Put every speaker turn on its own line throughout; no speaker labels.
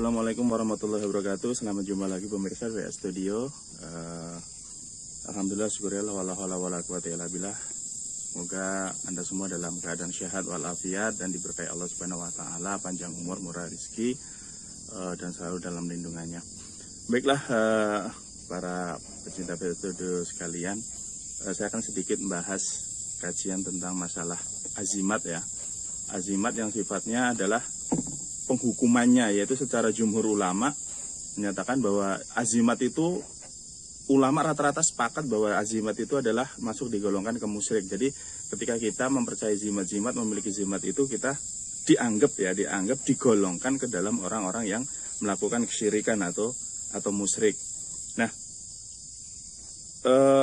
Assalamualaikum warahmatullahi wabarakatuh. Selamat jumpa lagi pemirsa WA Studio. Alhamdulillah, syukurillah, wala haula wala quwata illa billah. Semoga Anda semua dalam keadaan sehat walafiat dan diberkahi Allah Subhanahu wa taala, panjang umur, murah rezeki, dan selalu dalam lindungannya. Baiklah, para pecinta WA Studio sekalian, saya akan sedikit membahas kajian tentang masalah azimat ya. Azimat yang sifatnya adalah penghukumannya, yaitu secara jumhur ulama menyatakan bahwa azimat itu, ulama rata-rata sepakat bahwa azimat itu adalah masuk digolongkan ke musyrik. Jadi ketika kita mempercayai zimat-zimat, memiliki zimat itu, kita dianggap digolongkan ke dalam orang-orang yang melakukan kesyirikan atau musyrik. Nah,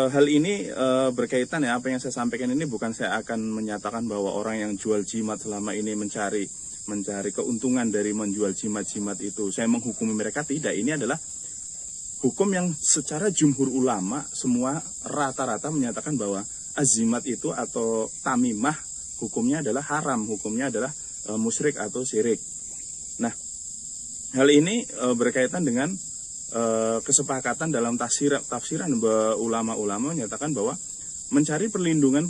hal ini berkaitan ya, apa yang saya sampaikan ini bukan saya akan menyatakan bahwa orang yang jual jimat selama ini mencari keuntungan dari menjual jimat-jimat itu saya menghukumi mereka, tidak. Ini adalah hukum yang secara jumhur ulama semua rata-rata menyatakan bahwa azimat itu atau tamimah hukumnya adalah haram, hukumnya adalah musyrik atau syirik. Nah, hal ini berkaitan dengan kesepakatan dalam tafsiran ulama-ulama menyatakan bahwa mencari perlindungan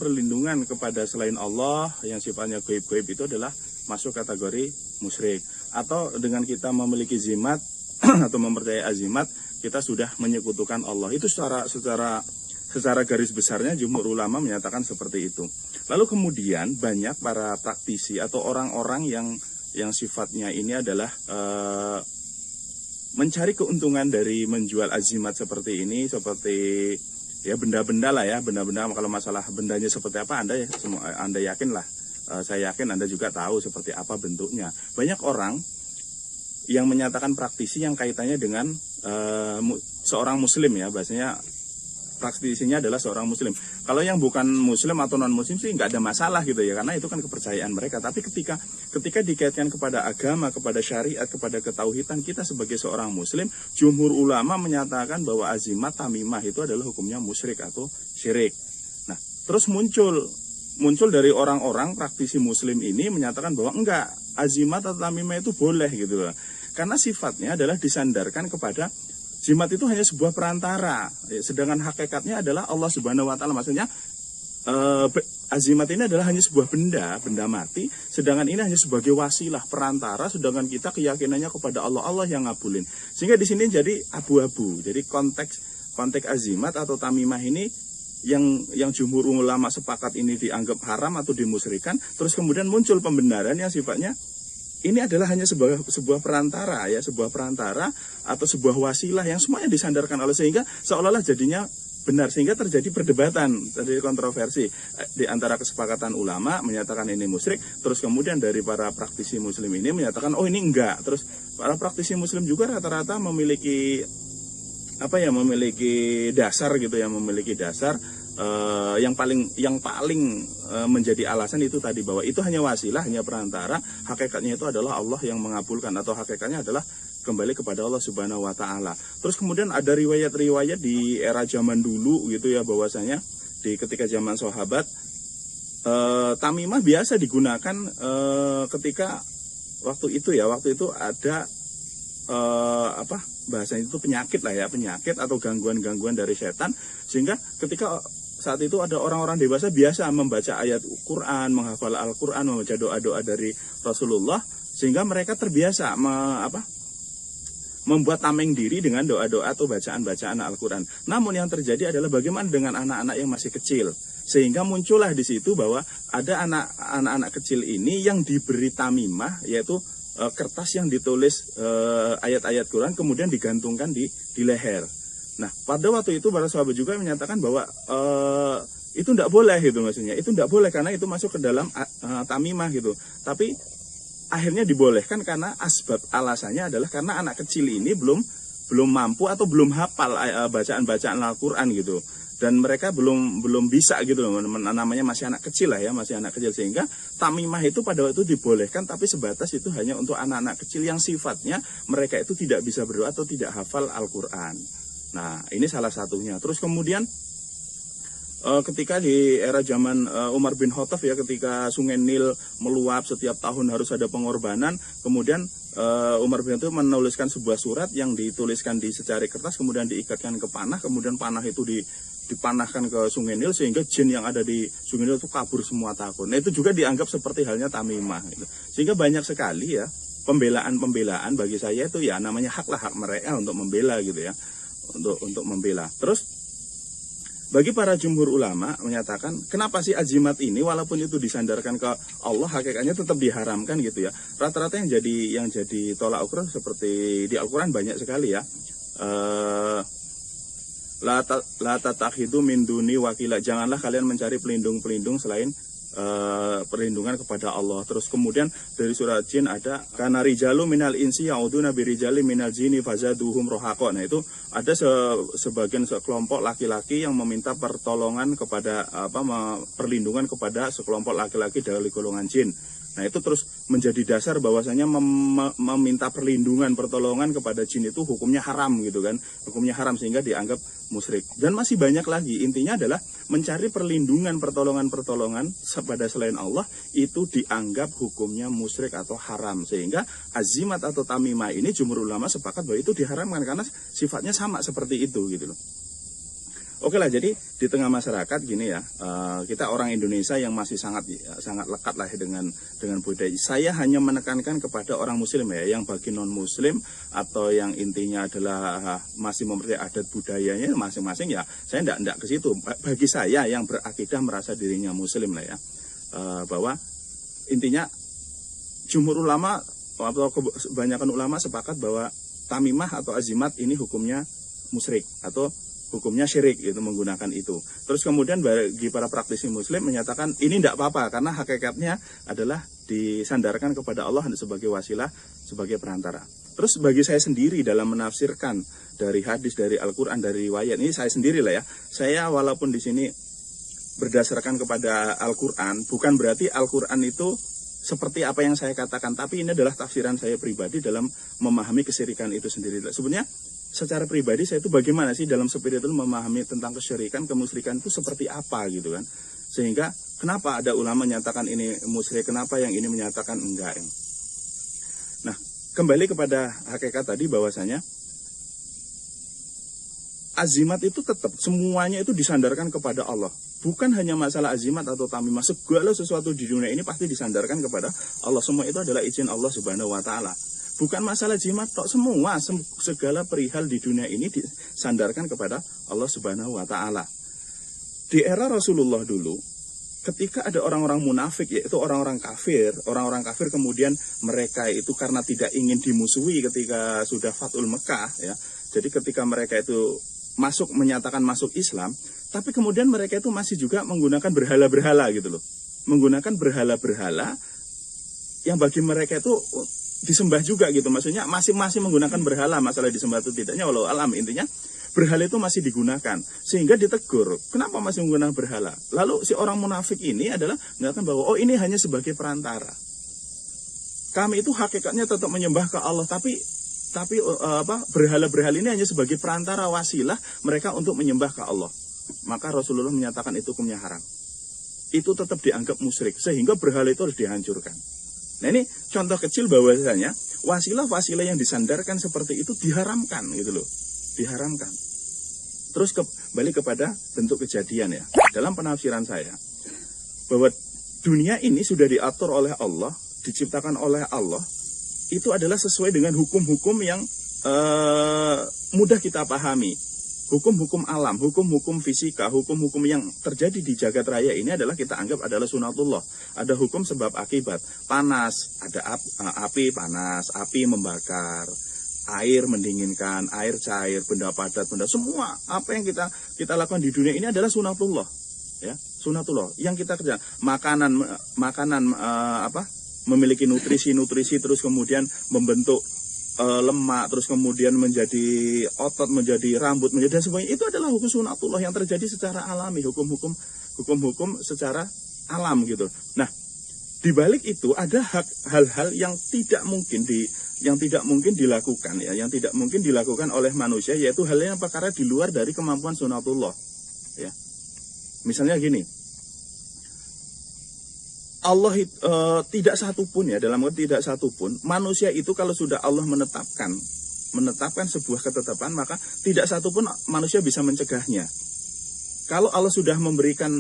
kepada selain Allah yang sifatnya gaib-gaib itu adalah masuk kategori musyrik. Atau dengan kita memiliki zimat atau mempercayai azimat, kita sudah menyekutukan Allah. Itu secara garis besarnya jumhur ulama menyatakan seperti itu. Lalu kemudian banyak para praktisi atau orang-orang yang sifatnya ini adalah mencari keuntungan dari menjual azimat seperti ini, seperti ya benda-benda lah ya, benda-benda. Kalau masalah bendanya seperti apa, Anda yakin lah. Saya yakin Anda juga tahu seperti apa bentuknya. Banyak orang yang menyatakan praktisi yang kaitannya dengan seorang muslim ya, bahasanya praktisinya adalah seorang muslim. Kalau yang bukan muslim atau non muslim sih nggak ada masalah gitu ya, karena itu kan kepercayaan mereka. Tapi ketika dikaitkan kepada agama, kepada syariat, kepada ketauhidan, kita sebagai seorang muslim, jumhur ulama menyatakan bahwa azimat tamimah itu adalah hukumnya musyrik atau syirik. Nah, terus muncul dari orang-orang praktisi muslim ini menyatakan bahwa enggak, azimat atau tamimah itu boleh gitu loh. Karena sifatnya adalah disandarkan kepada jimat itu hanya sebuah perantara, sedangkan hakikatnya adalah Allah Subhanahu wa taala. Maksudnya azimat ini adalah hanya sebuah benda mati, sedangkan ini hanya sebagai wasilah, perantara, sedangkan kita keyakinannya kepada Allah yang ngabulin. Sehingga di sini jadi abu-abu. Jadi konteks azimat atau tamimah ini yang jumhur ulama sepakat ini dianggap haram atau dimusyrikan, terus kemudian muncul pembenaran yang sifatnya ini adalah hanya sebuah perantara ya, sebuah perantara atau sebuah wasilah yang semuanya disandarkan Allah, sehingga seolah-olah jadinya benar, sehingga terjadi perdebatan, terjadi kontroversi di antara kesepakatan ulama menyatakan ini musyrik, terus kemudian dari para praktisi muslim ini menyatakan oh ini enggak. Terus para praktisi muslim juga rata-rata memiliki dasar gitu ya, memiliki dasar yang paling menjadi alasan itu tadi, bahwa itu hanya wasilah, hanya perantara, hakikatnya itu adalah Allah yang mengabulkan, atau hakikatnya adalah kembali kepada Allah Subhanahu wa taala. Terus kemudian ada riwayat-riwayat di era zaman dulu gitu ya, bahwasanya ketika zaman sahabat tamimah biasa digunakan ketika waktu itu ada bahasanya itu penyakit atau gangguan dari setan, sehingga ketika saat itu ada orang-orang dewasa biasa membaca ayat Quran, menghafal Al-Quran, membaca doa-doa dari Rasulullah, sehingga mereka terbiasa membuat tameng diri dengan doa-doa atau bacaan-bacaan Al-Quran. Namun yang terjadi adalah bagaimana dengan anak-anak yang masih kecil, sehingga muncullah di situ bahwa ada anak-anak kecil ini yang diberi tamimah, yaitu kertas yang ditulis ayat-ayat Quran kemudian digantungkan di leher. Nah, pada waktu itu para sahabat juga menyatakan bahwa itu tidak boleh gitu, maksudnya itu tidak boleh karena itu masuk ke dalam tamimah gitu. Tapi akhirnya dibolehkan karena alasannya adalah karena anak kecil ini belum mampu atau belum hafal bacaan-bacaan Al-Quran gitu. Dan mereka belum bisa gitu loh, namanya masih anak kecil lah ya, masih anak kecil, sehingga tamimah itu pada waktu itu dibolehkan, tapi sebatas itu hanya untuk anak-anak kecil yang sifatnya mereka itu tidak bisa berdoa atau tidak hafal Al-Quran. Nah, ini salah satunya. Terus kemudian ketika di era zaman Umar bin Khattab ya, ketika Sungai Nil meluap setiap tahun harus ada pengorbanan, kemudian Umar bin Khattab menuliskan sebuah surat yang dituliskan di secari kertas, kemudian diikatkan ke panah, kemudian panah itu dipanahkan ke Sungai Nil sehingga jin yang ada di Sungai Nil itu kabur semua takut. Nah, itu juga dianggap seperti halnya tamimah gitu. Sehingga banyak sekali ya pembelaan bagi saya itu ya namanya hak mereka untuk membela gitu ya, untuk membela. Terus bagi para jumhur ulama menyatakan kenapa sih azimat ini walaupun itu disandarkan ke Allah hakikatnya tetap diharamkan gitu ya. Rata-rata yang jadi tolak ukur seperti di Al-Qur'an banyak sekali ya. La tatakhidu min duni wakila, janganlah kalian mencari pelindung selain perlindungan kepada Allah. Terus kemudian dari surat Jin ada kana rijalu minal insi ya'uduna birijali minal jini fazaduhum rohaqo. Nah, itu ada sebagian sekelompok laki-laki yang meminta pertolongan kepada perlindungan kepada sekelompok laki-laki dari golongan jin. Nah, itu terus menjadi dasar bahwasanya meminta pertolongan kepada jin itu hukumnya haram gitu kan. Hukumnya haram sehingga dianggap musyrik. Dan masih banyak lagi. Intinya adalah mencari pertolongan pada selain Allah itu dianggap hukumnya musyrik atau haram. Sehingga azimat atau tamimah ini jumhur ulama sepakat bahwa itu diharamkan karena sifatnya sama seperti itu gitu loh. Oke lah, jadi di tengah masyarakat gini ya, kita orang Indonesia yang masih sangat lekat lah dengan budaya. Saya hanya menekankan kepada orang Muslim ya, yang bagi non Muslim atau yang intinya adalah masih mempercayai adat budayanya masing-masing ya, saya tidak ke situ. Bagi saya yang berakidah merasa dirinya Muslim lah ya, bahwa intinya jumhur ulama atau kebanyakan ulama sepakat bahwa tamimah atau azimat ini hukumnya musyrik atau hukumnya syirik, itu menggunakan itu. Terus kemudian bagi para praktisi muslim menyatakan ini tidak apa-apa karena hakikatnya adalah disandarkan kepada Allah sebagai wasilah, sebagai perantara. Terus bagi saya sendiri dalam menafsirkan dari hadis, dari Al-Qur'an, dari riwayat, ini saya sendiri lah ya. Saya walaupun di sini berdasarkan kepada Al-Qur'an, bukan berarti Al-Qur'an itu seperti apa yang saya katakan, tapi ini adalah tafsiran saya pribadi dalam memahami kesyirikan itu sendiri. Sebenarnya secara pribadi saya itu bagaimana sih dalam spiritual memahami tentang kesyirikan, kemusyrikan itu seperti apa gitu kan. Sehingga kenapa ada ulama menyatakan ini musyrik, kenapa yang ini menyatakan enggak. Nah, kembali kepada hakikat tadi bahwasanya azimat itu tetap semuanya itu disandarkan kepada Allah. Bukan hanya masalah azimat atau tamimah, segala sesuatu di dunia ini pasti disandarkan kepada Allah. Semua itu adalah izin Allah Subhanahu wa taala. Bukan masalah jimat tok, semua segala perihal di dunia ini disandarkan kepada Allah Subhanahu wa taala. Di era Rasulullah dulu, ketika ada orang-orang munafik, yaitu orang-orang kafir kemudian mereka itu karena tidak ingin dimusuhi ketika sudah Fathul Mekah ya. Jadi ketika mereka itu menyatakan masuk Islam, tapi kemudian mereka itu masih juga menggunakan berhala-berhala gitu loh. Menggunakan berhala-berhala yang bagi mereka itu disembah juga gitu, maksudnya masih menggunakan berhala. Masalah disembah itu tidaknya walau alam, intinya berhala itu masih digunakan sehingga ditegur kenapa masih menggunakan berhala. Lalu si orang munafik ini adalah mengatakan bahwa oh ini hanya sebagai perantara, kami itu hakikatnya tetap menyembah ke Allah, tapi berhala-berhala ini hanya sebagai perantara, wasilah mereka untuk menyembah ke Allah. Maka Rasulullah menyatakan itu hukumnya haram, itu tetap dianggap musyrik sehingga berhala itu harus dihancurkan. Nah, ini contoh kecil bahwasanya wasilah-wasilah yang disandarkan seperti itu diharamkan gitu loh. Diharamkan. Terus kembali kepada bentuk kejadian ya. Dalam penafsiran saya, bahwa dunia ini sudah diatur oleh Allah, diciptakan oleh Allah, itu adalah sesuai dengan hukum-hukum yang mudah kita pahami. Hukum-hukum alam, hukum-hukum fisika, hukum-hukum yang terjadi di jagat raya ini adalah kita anggap adalah sunatullah. Ada hukum sebab akibat. Panas, ada api panas, api membakar, air mendinginkan, air cair, benda padat, benda semua apa yang kita lakukan di dunia ini adalah sunatullah. Ya, sunatullah. Yang kita kerja, makanan memiliki nutrisi terus kemudian membentuk lemak, terus kemudian menjadi otot, menjadi rambut, menjadi dan semuanya itu adalah hukum sunatullah yang terjadi secara alami, hukum-hukum secara alam gitu. Nah, di balik itu ada hal-hal yang tidak mungkin dilakukan ya, yang tidak mungkin dilakukan oleh manusia, yaitu hal yang perkara di luar dari kemampuan sunatullah ya. Misalnya gini, Allah tidak satupun ya, dalam arti tidak satupun manusia itu kalau sudah Allah menetapkan sebuah ketetapan, maka tidak satupun manusia bisa mencegahnya. Kalau Allah sudah memberikan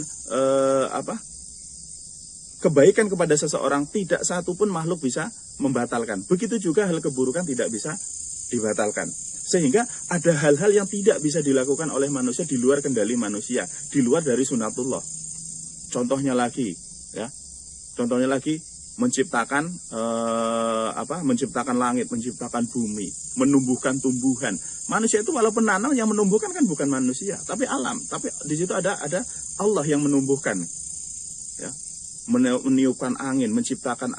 kebaikan kepada seseorang, tidak satupun makhluk bisa membatalkan. Begitu juga hal keburukan tidak bisa dibatalkan. Sehingga ada hal-hal yang tidak bisa dilakukan oleh manusia di luar kendali manusia, di luar dari sunatullah. Contohnya lagi, menciptakan menciptakan langit, menciptakan bumi, menumbuhkan tumbuhan. Manusia itu walaupun nanam, yang menumbuhkan kan bukan manusia, tapi alam. Tapi di situ ada Allah yang menumbuhkan. Ya. Meniupkan angin, menciptakan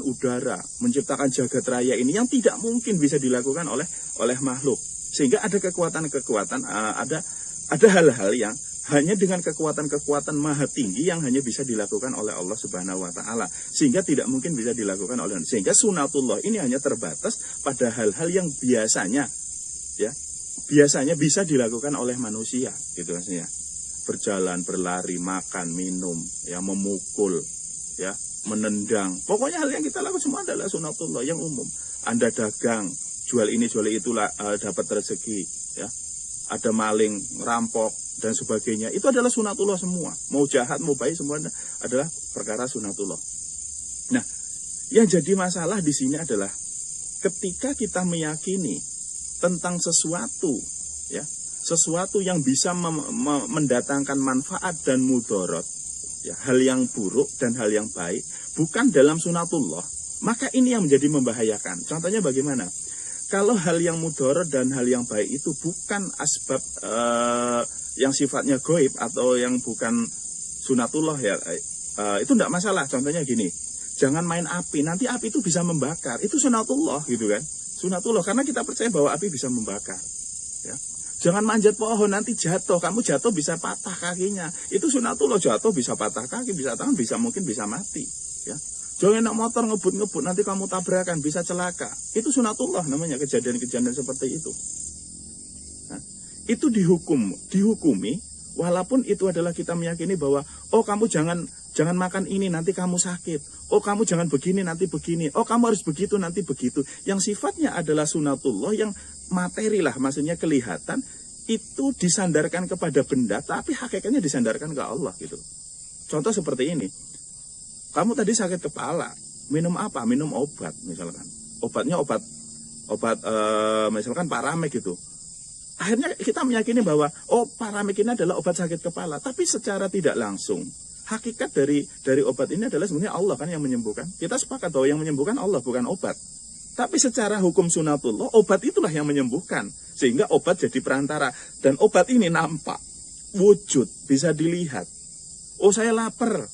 udara, menciptakan jagat raya ini yang tidak mungkin bisa dilakukan oleh makhluk. Sehingga ada kekuatan-kekuatan, ada hal-hal yang hanya dengan kekuatan-kekuatan maha tinggi yang hanya bisa dilakukan oleh Allah Subhanahu wa taala, sehingga tidak mungkin bisa dilakukan oleh, sehingga sunatullah ini hanya terbatas pada hal-hal yang biasanya bisa dilakukan oleh manusia, gitu maksudnya. Berjalan, berlari, makan, minum, ya, memukul, ya, menendang. Pokoknya hal yang kita lakukan semua adalah sunatullah yang umum. Anda dagang, jual ini, jual itulah, dapat rezeki, ya. Ada maling, rampok, dan sebagainya. Itu adalah sunatullah semua. Mau jahat, mau baik, semua adalah perkara sunatullah. Nah, yang jadi masalah di sini adalah ketika kita meyakini tentang sesuatu, ya, sesuatu yang bisa mendatangkan manfaat dan mudorot, ya, hal yang buruk dan hal yang baik, bukan dalam sunatullah, maka ini yang menjadi membahayakan. Contohnya bagaimana? Kalau hal yang mudorot dan hal yang baik itu bukan asbab yang sifatnya goib atau yang bukan sunatullah, ya, itu tidak masalah. Contohnya gini, jangan main api, nanti api itu bisa membakar, itu sunatullah, gitu kan? Sunatullah, karena kita percaya bahwa api bisa membakar, ya. Jangan manjat pohon, nanti jatuh, kamu jatuh bisa patah kakinya, itu sunatullah, jatuh bisa patah kaki, bisa tangan, mungkin bisa mati, ya. Jangan nak motor ngebut-ngebut, nanti kamu tabrakan, bisa celaka. Itu sunatullah namanya, kejadian-kejadian seperti itu. Nah, itu dihukumi, walaupun itu adalah kita meyakini bahwa, oh kamu jangan makan ini, nanti kamu sakit. Oh kamu jangan begini, nanti begini. Oh kamu harus begitu, nanti begitu. Yang sifatnya adalah sunatullah, yang materi lah, maksudnya kelihatan, itu disandarkan kepada benda, tapi hakikatnya disandarkan ke Allah, gitu. Contoh seperti ini. Kamu tadi sakit kepala, minum apa? Minum obat, misalkan. Obatnya obat misalkan Paramek gitu. Akhirnya kita meyakini bahwa, oh Paramek ini adalah obat sakit kepala. Tapi secara tidak langsung, hakikat dari obat ini adalah sebenarnya Allah kan yang menyembuhkan. Kita sepakat bahwa yang menyembuhkan Allah, bukan obat. Tapi secara hukum sunatullah, obat itulah yang menyembuhkan. Sehingga obat jadi perantara. Dan obat ini nampak, wujud, bisa dilihat. Oh saya lapar.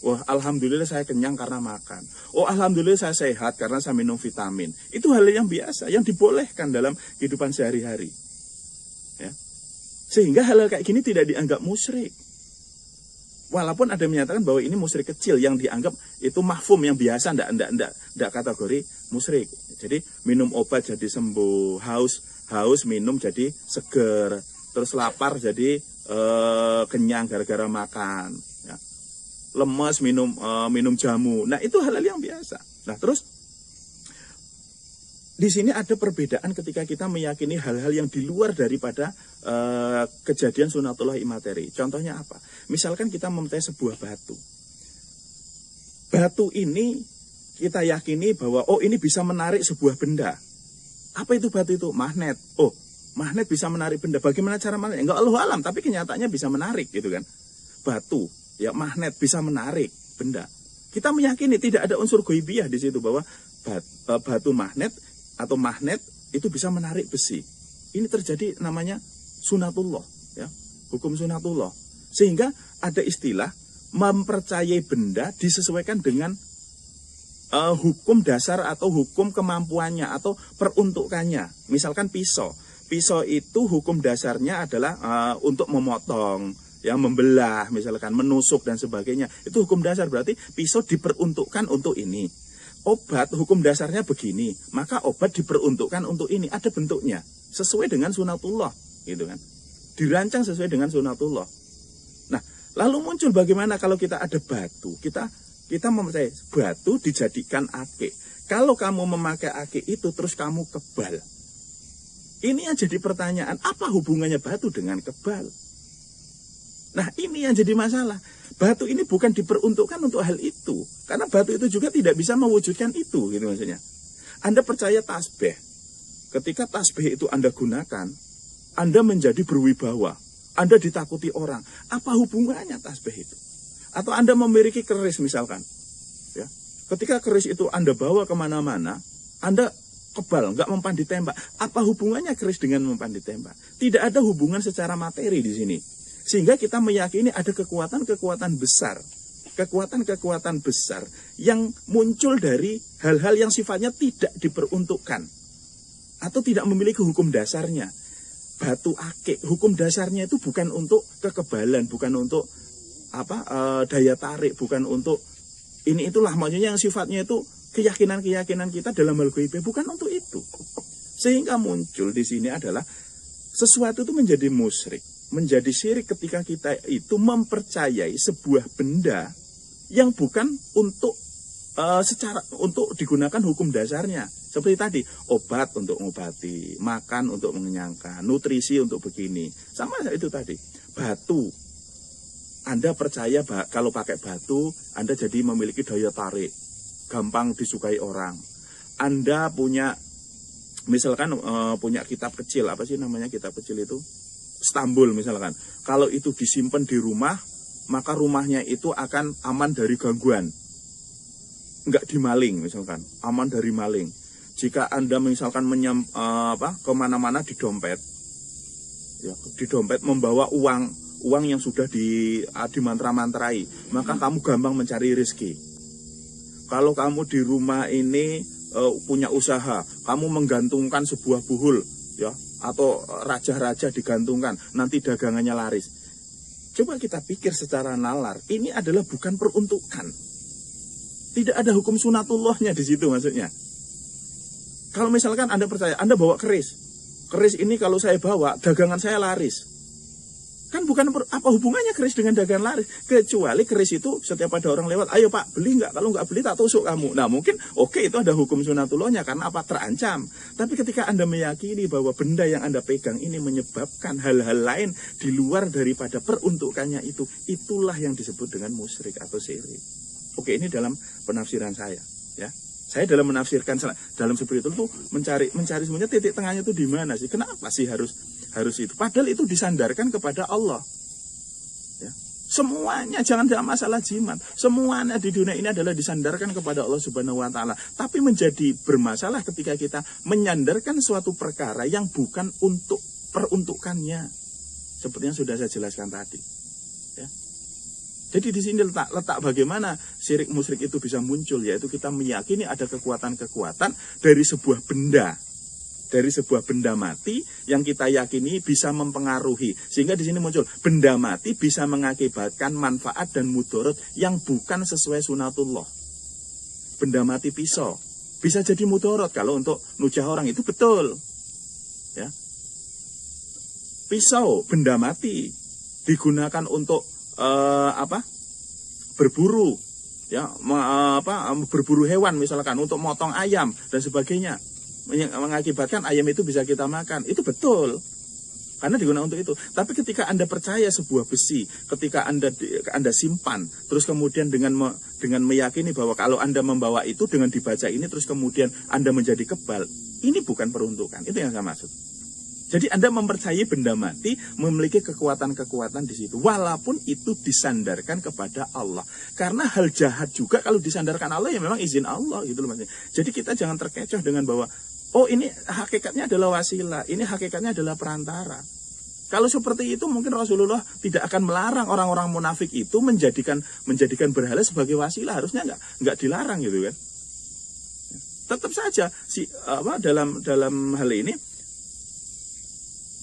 Wah, alhamdulillah saya kenyang karena makan. Oh, alhamdulillah saya sehat karena saya minum vitamin. Itu hal yang biasa, yang dibolehkan dalam kehidupan sehari-hari. Ya. Sehingga hal kayak gini tidak dianggap musyrik. Walaupun ada yang menyatakan bahwa ini musyrik kecil, yang dianggap itu mahfum, yang biasa, enggak kategori musyrik. Jadi minum obat jadi sembuh, haus minum jadi seger, terus lapar jadi kenyang gara-gara makan. Lemas minum jamu. Nah, itu hal-hal yang biasa. Nah, terus di sini ada perbedaan ketika kita meyakini hal-hal yang di luar daripada kejadian sunatullah imateri. Contohnya apa? Misalkan kita mempercayai sebuah batu. Batu ini kita yakini bahwa oh ini bisa menarik sebuah benda. Apa itu batu itu? Magnet. Oh, magnet bisa menarik benda. Bagaimana cara menarik? Enggak Allahu alam, tapi kenyataannya bisa menarik, gitu kan? Batu, ya, magnet bisa menarik benda. Kita meyakini tidak ada unsur ghaibiyah di situ bahwa batu magnet atau magnet itu bisa menarik besi. Ini terjadi namanya sunatullah, ya, hukum sunatullah. Sehingga ada istilah mempercayai benda disesuaikan dengan hukum dasar atau hukum kemampuannya atau peruntukannya. Misalkan pisau. Pisau itu hukum dasarnya adalah untuk memotong, ya, membelah, misalkan menusuk dan sebagainya. Itu hukum dasar, berarti pisau diperuntukkan untuk ini. Obat hukum dasarnya begini, maka obat diperuntukkan untuk ini. Ada bentuknya sesuai dengan sunatullah, gitu kan? Dirancang sesuai dengan sunatullah. Nah, Lalu muncul bagaimana kalau kita ada batu, kita mempercayai batu dijadikan akik. Kalau kamu memakai akik itu terus kamu kebal. Ini yang jadi pertanyaan, apa hubungannya batu dengan kebal? Nah, ini yang jadi masalah. Batu ini bukan diperuntukkan untuk hal itu. Karena batu itu juga tidak bisa mewujudkan itu, gitu maksudnya. Anda percaya tasbih. Ketika tasbih itu Anda gunakan, Anda menjadi berwibawa. Anda ditakuti orang. Apa hubungannya tasbih itu? Atau Anda memiliki keris misalkan. Ya. Ketika keris itu Anda bawa kemana-mana, Anda kebal, nggak mempan ditembak. Apa hubungannya keris dengan mempan ditembak? Tidak ada hubungan secara materi di sini. Sehingga kita meyakini ada kekuatan-kekuatan besar. Kekuatan-kekuatan besar yang muncul dari hal-hal yang sifatnya tidak diperuntukkan. Atau tidak memiliki hukum dasarnya. Batu akik, hukum dasarnya itu bukan untuk kekebalan, bukan untuk daya tarik, bukan untuk ini itulah, maksudnya yang sifatnya itu keyakinan-keyakinan kita dalam hal gaib, bukan untuk itu. Sehingga muncul di sini adalah sesuatu itu menjadi musyrik, menjadi syirik ketika kita itu mempercayai sebuah benda yang bukan untuk untuk digunakan hukum dasarnya. Seperti tadi, obat untuk mengobati, makan untuk mengenyangkan, nutrisi untuk begini. Sama itu tadi, batu. Anda percaya kalau pakai batu, Anda jadi memiliki daya tarik, gampang disukai orang. Anda punya, misalkan punya kitab kecil, apa sih namanya kitab kecil itu? Istanbul misalkan. Kalau itu disimpan di rumah, maka rumahnya itu akan aman dari gangguan. Enggak dimaling misalkan, aman dari maling. Jika Anda misalkan kemana-mana di dompet, ya, di dompet membawa uang yang sudah dimantra-mantrai, maka kamu gampang mencari rezeki. Kalau kamu di rumah ini punya usaha, kamu menggantungkan sebuah buhul, ya, atau raja-raja digantungkan, nanti dagangannya laris. Coba kita pikir secara nalar, ini adalah bukan peruntukan. Tidak ada hukum sunatullahnya di situ maksudnya. Kalau misalkan Anda percaya, Anda bawa keris. Keris ini kalau saya bawa, dagangan saya laris. Kan bukan apa hubungannya keris dengan dagangan laris. Kecuali keris itu setiap ada orang lewat, ayo Pak, beli nggak? Kalau nggak beli tak tusuk kamu. Nah mungkin oke, itu ada hukum sunatullahnya karena apa? Terancam. Tapi ketika Anda meyakini bahwa benda yang Anda pegang ini menyebabkan hal-hal lain di luar daripada peruntukannya itu, itulah yang disebut dengan musyrik atau syirik. Oke, ini dalam penafsiran saya, ya. Saya dalam menafsirkan dalam seperti itu mencari sebenarnya titik tengahnya itu di mana sih? Kenapa sih harus itu? Padahal itu disandarkan kepada Allah. Ya. Semuanya jangan dalam masalah jimat. Semuanya di dunia ini adalah disandarkan kepada Allah Subhanahu wa taala. Tapi menjadi bermasalah ketika kita menyandarkan suatu perkara yang bukan untuk peruntukannya. Seperti yang sudah saya jelaskan tadi. Ya. Jadi di sini letak bagaimana syirik musyrik itu bisa muncul, yaitu kita meyakini ada kekuatan-kekuatan dari sebuah benda mati yang kita yakini bisa mempengaruhi, sehingga di sini muncul benda mati bisa mengakibatkan manfaat dan mudarat yang bukan sesuai sunatullah. Benda mati pisau bisa jadi mudarat kalau untuk nujah orang, itu betul, ya. Pisau benda mati digunakan untuk berburu, ya, berburu hewan misalkan untuk motong ayam dan sebagainya, mengakibatkan ayam itu bisa kita makan, itu betul karena digunakan untuk itu. Tapi ketika Anda percaya sebuah besi, ketika Anda simpan, terus kemudian dengan meyakini bahwa kalau Anda membawa itu dengan dibaca ini, terus kemudian Anda menjadi kebal, ini bukan peruntukan. Itu yang saya maksud. Jadi Anda mempercayai benda mati memiliki kekuatan-kekuatan di situ, walaupun itu disandarkan kepada Allah. Karena hal jahat juga kalau disandarkan Allah ya memang izin Allah gitu loh Mas. Jadi kita jangan terkecoh dengan bahwa oh ini hakikatnya adalah wasilah, ini hakikatnya adalah perantara. Kalau seperti itu mungkin Rasulullah tidak akan melarang orang-orang munafik itu menjadikan berhala sebagai wasilah, harusnya nggak dilarang gitu kan. Tetap saja dalam hal ini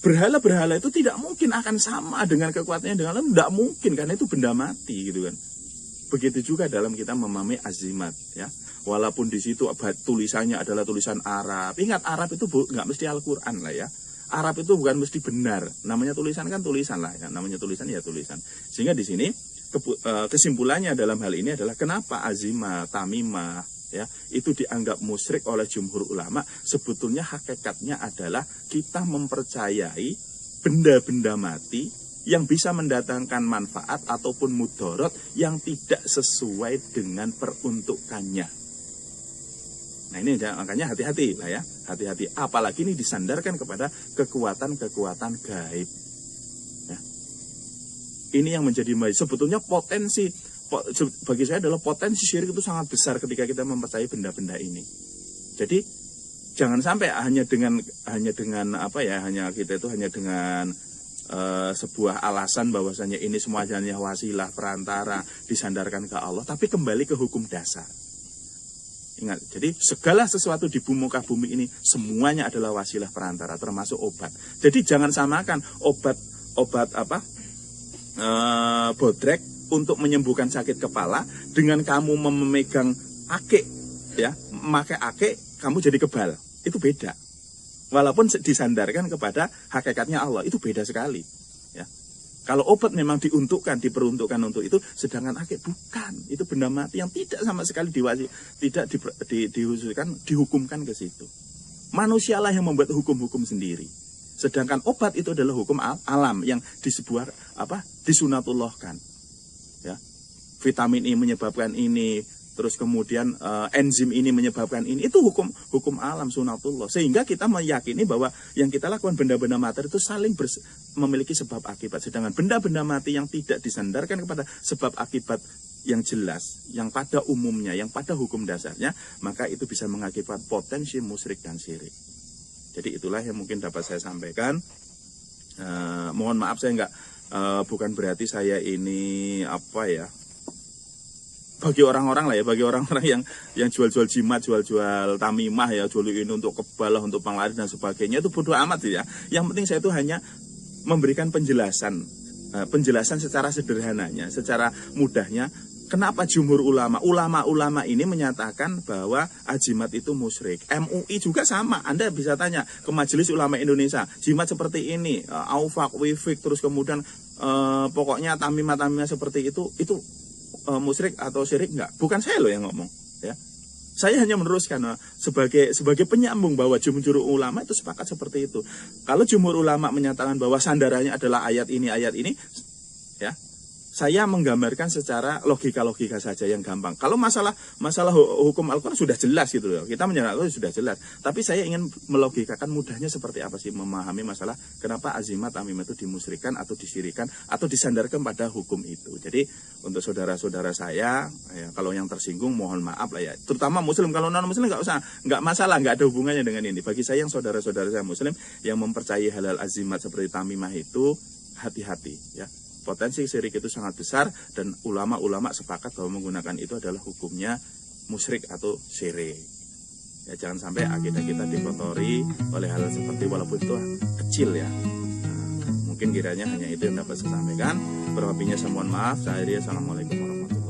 berhala-berhala itu tidak mungkin akan sama dengan kekuatannya dengan Allah, tidak mungkin karena itu benda mati gitu kan. Begitu juga dalam kita memahami azimat, ya. Walaupun di situ tulisannya adalah tulisan Arab. Ingat, Arab itu nggak mesti Al-Qur'an lah ya. Arab itu bukan mesti benar. Namanya tulisan kan tulisan lah ya. Namanya tulisan ya tulisan. Sehingga di sini kesimpulannya dalam hal ini adalah kenapa azimat, tamimah ya itu dianggap musyrik oleh jumhur ulama. Sebetulnya hakikatnya adalah kita mempercayai benda-benda mati yang bisa mendatangkan manfaat ataupun mudorot yang tidak sesuai dengan peruntukannya. Nah ini makanya hati-hati lah ya, hati-hati. Apalagi ini disandarkan kepada kekuatan-kekuatan gaib. Ya. Ini yang menjadi sebetulnya potensi bagi saya adalah potensi syirik itu sangat besar ketika kita mempercayai benda-benda ini. Jadi jangan sampai hanya dengan apa ya, hanya kita itu hanya dengan sebuah alasan bahwasanya ini semua hanya wasilah perantara disandarkan ke Allah, tapi kembali ke hukum dasar. Ingat, jadi segala sesuatu di muka bumi ini semuanya adalah wasilah perantara, termasuk obat. Jadi jangan samakan obat bodrek untuk menyembuhkan sakit kepala dengan kamu memegang akik, ya, memakai akik kamu jadi kebal. Itu beda. Walaupun disandarkan kepada hakikatnya Allah, itu beda sekali. Ya. Kalau obat memang diperuntukkan untuk itu, sedangkan akik bukan. Itu benda mati yang tidak sama sekali dihukumkan ke situ. Manusialah yang membuat hukum-hukum sendiri. Sedangkan obat itu adalah hukum alam yang disunatullahkan. Ya. Vitamin ini menyebabkan ini, terus kemudian enzim ini menyebabkan ini, itu hukum alam sunatullah. Sehingga kita meyakini bahwa yang kita lakukan benda-benda mati itu saling memiliki sebab akibat. Sedangkan benda-benda mati yang tidak disandarkan kepada sebab akibat yang jelas, yang pada umumnya, yang pada hukum dasarnya, maka itu bisa mengakibatkan potensi musyrik dan syirik. Jadi itulah yang mungkin dapat saya sampaikan. Mohon maaf saya bukan berarti saya ini bagi orang-orang yang jual-jual jimat, jual-jual tamimah ya, jual ini untuk kebal, untuk penglaris dan sebagainya, itu bodoh amat ya. Yang penting saya itu hanya memberikan penjelasan secara sederhananya, secara mudahnya. Kenapa jumhur ulama ini menyatakan bahwa ajimat itu musyrik. MUI juga sama. Anda bisa tanya ke Majelis Ulama Indonesia, jimat seperti ini, aufak, wifik, terus kemudian pokoknya tamimah seperti itu musyrik atau syirik enggak? Bukan saya loh yang ngomong, ya. Saya hanya meneruskan sebagai penyambung bahwa jumhur ulama itu sepakat seperti itu. Kalau jumhur ulama menyatakan bahwa sandarannya adalah ayat ini, ya. Saya menggambarkan secara logika saja yang gampang. Kalau masalah hukum Al-Quran sudah jelas gitu loh. Kita menyatakan sudah jelas. Tapi saya ingin melogikakan mudahnya seperti apa sih memahami masalah kenapa azimat tamimah itu dimusyrikan atau disyirikan atau disandarkan pada hukum itu. Jadi untuk saudara-saudara saya, ya, kalau yang tersinggung mohon maaf lah ya. Terutama muslim, kalau non-muslim nggak masalah, nggak ada hubungannya dengan ini. Bagi saya yang saudara-saudara saya muslim yang mempercayai halal azimat seperti tamimah itu, hati-hati ya. Potensi syirik itu sangat besar dan ulama-ulama sepakat bahwa menggunakan itu adalah hukumnya musyrik atau syirik. Ya, jangan sampai akidah kita dikotori oleh hal seperti walaupun itu kecil ya. Mungkin kiranya hanya itu yang dapat saya sampaikan. Berlebihnya saya mohon maaf. Assalamualaikum warahmatullahi wabarakatuh.